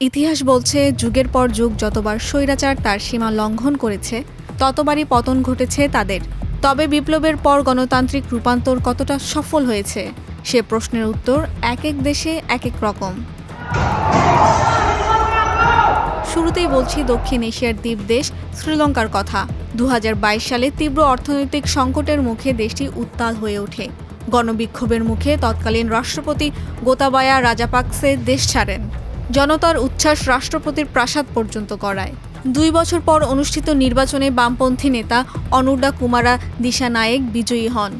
ইতিহাস বলছে, যুগের পর যুগ যতবার স্বৈরাচার তার সীমা লঙ্ঘন করেছে, ততবারই পতন ঘটেছে তাদের। তবে বিপ্লবের পর গণতান্ত্রিক রূপান্তর কতটা সফল হয়েছে, সে প্রশ্নের উত্তর এক এক দেশে এক এক রকম। শুরুতেই বলছি দক্ষিণ এশিয়ার দ্বীপ দেশ শ্রীলঙ্কার কথা। 2022 সালে তীব্র অর্থনৈতিক সংকটের মুখে দেশটি উত্তাল হয়ে ওঠে। গণবিক্ষোভের মুখে তৎকালীন রাষ্ট্রপতি গোতাবায়া রাজাপাকসে দেশ ছাড়েন। জনতার উচ্ছ্বাস রাষ্ট্রপতির প্রাসাদ পর্যন্ত গড়ায়। 2 বছর পর অনুষ্ঠিত নির্বাচনে বামপন্থী নেতা অনুর্দা কুমারা দিশানায়েক বিজয়ী হন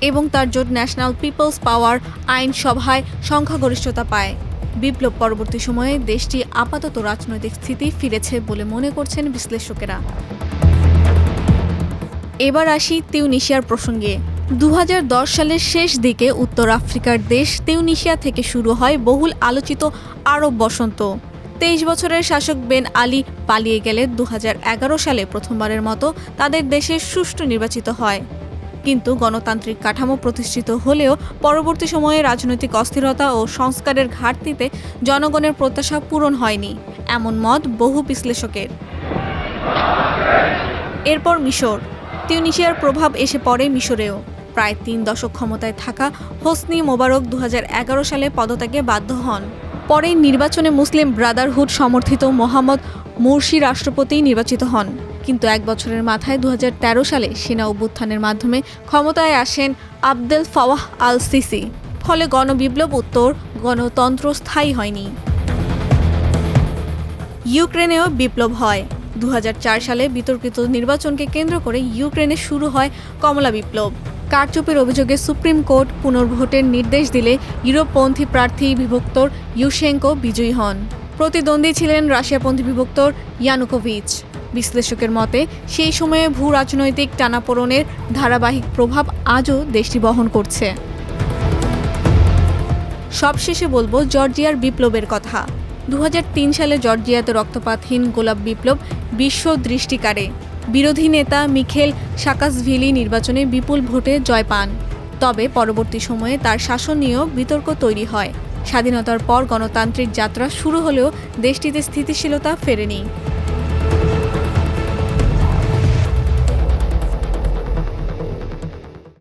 এবং তার জোট ন্যাশনাল পিপলস পাওয়ার আইনসভায় সংখ্যাগরিষ্ঠতা পায়। বিপ্লব পরবর্তী সময়ে দেশটি আপাতত রাজনৈতিক স্থিতি ফিরেছে বলে মনে করছেন বিশ্লেষকেরা। এবার আসি তিউনিসিয়ার প্রসঙ্গে। 2010 সালের শেষ দিকে উত্তর আফ্রিকার দেশ তিউনিসিয়া থেকে শুরু হয় বহুল আলোচিত আরব বসন্ত। 23 বছরের শাসক বেন আলী পালিয়ে গেলে 2011 সালে প্রথমবারের মতো তাদের দেশে সুষ্ঠু নির্বাচিত হয়। কিন্তু গণতান্ত্রিক কাঠামো প্রতিষ্ঠিত হলেও পরবর্তী সময়ে রাজনৈতিক অস্থিরতা ও সংস্কারের ঘাটতিতে জনগণের প্রত্যাশা পূরণ হয়নি, এমন মত বহু বিশ্লেষকের। এরপর মিশর। তিউনিসিয়ার প্রভাব এসে পড়ে মিশরেও। প্রায় 3 দশক ক্ষমতায় থাকা হোসনি মোবারক 2011 সালে পদত্যাগে বাধ্য হন। পরে নির্বাচনে মুসলিম ব্রাদারহুড সমর্থিত মোহাম্মদ মুরসি রাষ্ট্রপতি নির্বাচিত হন। কিন্তু 1 বছরের মাথায় 2013 সালে সেনা অভ্যুত্থানের মাধ্যমে ক্ষমতায় আসেন আবদেল ফাওয়াহ আল সিসি। ফলে গণবিপ্লব উত্তর গণতন্ত্র স্থায়ী হয়নি। ইউক্রেনেও বিপ্লব হয়। 2004 সালে বিতর্কিত নির্বাচনকে কেন্দ্র করে ইউক্রেনে শুরু হয় কমলা বিপ্লব। কারচুপির অভিযোগে সুপ্রিম কোর্ট পুনর্ভোটের নির্দেশ দিলে ইউরোপপন্থী প্রার্থী বিভক্তর ইউশেঙ্কো বিজয়ী হন। প্রতিদ্বন্দ্বী ছিলেন রাশিয়াপন্থী বিভক্তর ইয়ানুকোভিচ। বিশ্লেষকের মতে সেই সময়ে ভূ রাজনৈতিক টানাপোড়েনের ধারাবাহিক প্রভাব আজও দেশটি বহন করছে। সবশেষে বলবো জর্জিয়ার বিপ্লবের কথা। 2003 সালে জর্জিয়াতে রক্তপাতহীন গোলাপ বিপ্লব বিশ্ব দৃষ্টি কাড়ে। বিরোধী নেতা মিখেল সাকাসভিলি নির্বাচনে বিপুল ভোটে জয় পান। তবে পরবর্তী সময়ে তার শাসন নিয়েও বিতর্ক তৈরি হয়। স্বাধীনতার পর গণতান্ত্রিক যাত্রা শুরু হলেও দেশটিতে স্থিতিশীলতা ফেরেনি।